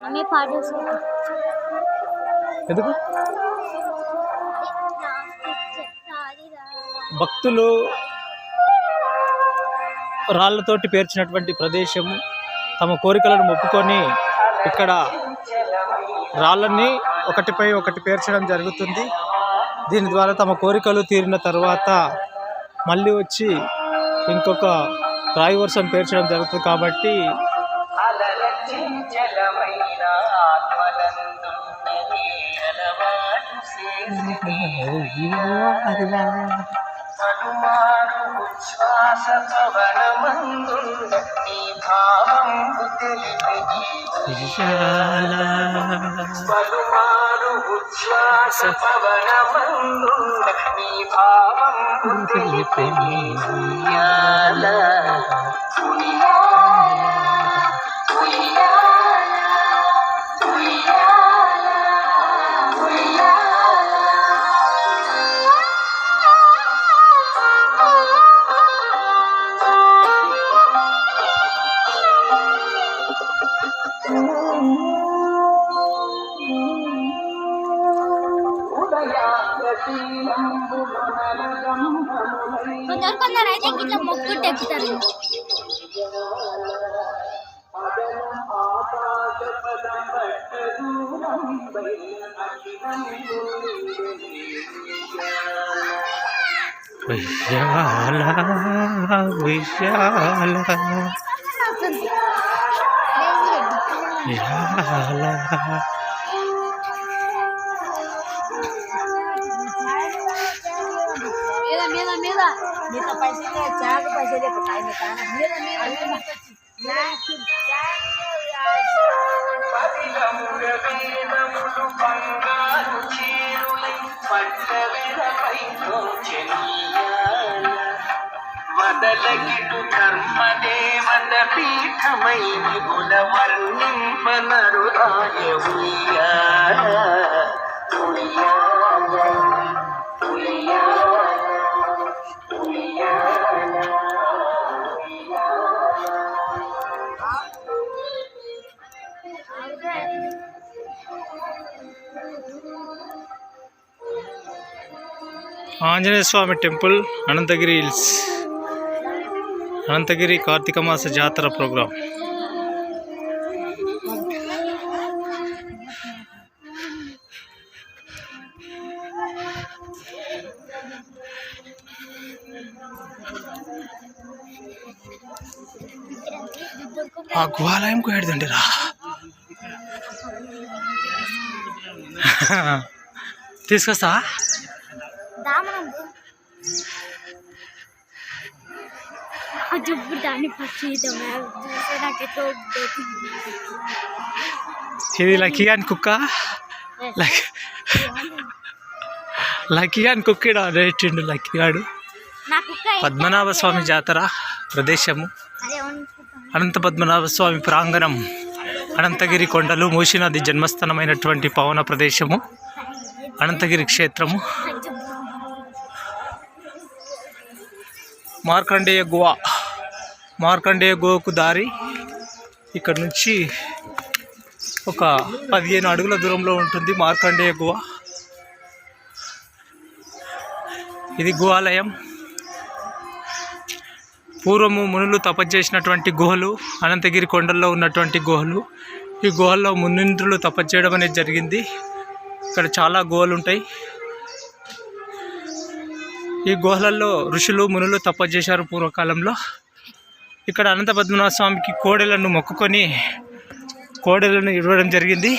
आम्ही पाठवू ఎందుకు భక్తులు రాళ్లతోటి పేర్చినటువంటి ప్రదేశము తమ కోరికలను మొక్కుకొని ఇక్కడ రాళ్ళని ఒకటిపై ఒకటి పేర్చడం జరుగుతుంది. దీని ద్వారా తమ కోరికలు తీరిన తర్వాత మళ్ళీ వచ్చి ఇంకొక రాయి వర్షం పేర్చడం జరుగుతుంది. కాబట్టి కొందరైతే ఇట్లా మొక్కు టెక్కుతారు. విశాల విశాల విశాల వదలగిటు ధర్మదేవత పీఠమై విపుల వర్ణింపనరురాయ ఉయ్యాల ఉయ్యాల ఉయ్యాల ఉయ్యాల. ఆంజనేయ స్వామి టెంపుల్ అనంతగిరి హిల్స్, అనంతగిరి కార్తీక మాస జాతర ప్రోగ్రాం. ఆ గుహాలయంకు ఏడుదండి రా తీసుకొస్తా. ఇది లక్కీ అని కుక్క, లక్కీ అని కుక్కిడు అనేటిండు లక్కీ గాడు. పద్మనాభ స్వామి జాతర ప్రదేశము అనంత పద్మనాభ స్వామి ప్రాంగణం, అనంతగిరి కొండలు, మూసీనది జన్మస్థానమైనటువంటి పవన ప్రదేశము అనంతగిరి క్షేత్రము. మార్కండేయ గుహ, మార్కండేయ గుహకు దారి ఇక్కడ నుంచి ఒక 15 అడుగుల దూరంలో ఉంటుంది మార్కండేయ గుహ. ఇది గుహాలయం. పూర్వము మునులు తపస్సు చేసినటువంటి గుహలు అనంతగిరి కొండల్లో ఉన్నటువంటి గుహలు. ఈ గుహల్లో మునీంద్రులు తపస్సు చేయడం అనేది జరిగింది. ఇక్కడ చాలా గుహలు ఉంటాయి. ఈ గుహలలో ఋషులు మునులు తపస్సు చేశారు పూర్వకాలంలో. ఇక్కడ అనంత పద్మనాభ స్వామికి కోడెలను మొక్కుకొని కోడెలను ఇవ్వడం జరిగింది.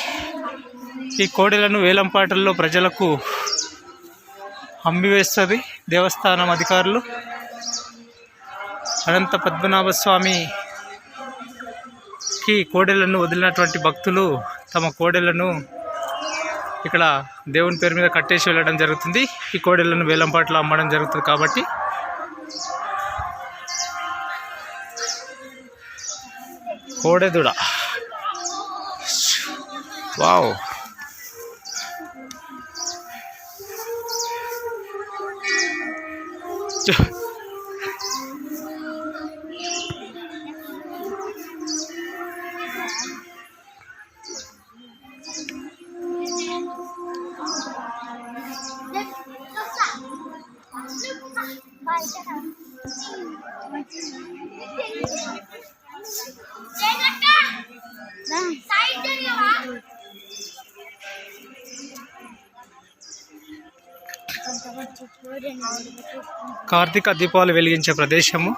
ఈ కోడెలను వేలంపాటల్లో ప్రజలకు అమ్మివేస్తుంది దేవస్థానం అధికారులు. అనంత పద్మనాభ స్వామికి కోడెలను వదిలినటువంటి భక్తులు తమ కోడెలను ఇక్కడ దేవుని పేరు మీద కట్టేసి వెళ్ళడం జరుగుతుంది. ఈ కోడెలను వేలంపాట్లో అమ్మడం జరుగుతుంది. కాబట్టి కోడెదుడ వావ్. కార్తీక దీపాలు వెలిగించే ప్రదేశము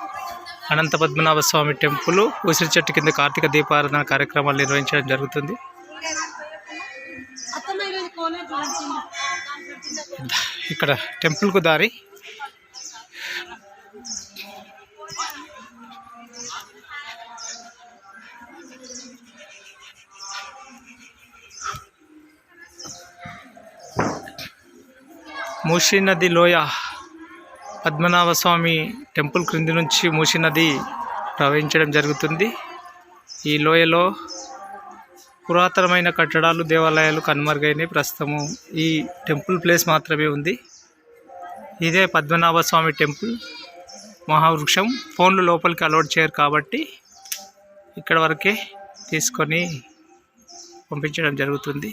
అనంత పద్మనాభ స్వామి టెంపుల్. ఉసిరి చెట్టు కింద కార్తీక దీపారాధన కార్యక్రమాలు నిర్వహించడం జరుగుతుంది. ఇక్కడ టెంపుల్కు దారి. మూసీ నది లోయ, పద్మనాభ స్వామి టెంపుల్ క్రింది నుంచి మూసీ నది ప్రవహించడం జరుగుతుంది. ఈ లోయలో పురాతనమైన కట్టడాలు, దేవాలయాలు కనుమరుగైనవి. ప్రస్తుతము ఈ టెంపుల్ ప్లేస్ మాత్రమే ఉంది. ఇదే పద్మనాభ స్వామి టెంపుల్ మహావృక్షం. ఫోన్లు లోపలికి అలౌడ్ చేయరు కాబట్టి ఇక్కడ వరకే తీసుకొని పంపించడం జరుగుతుంది.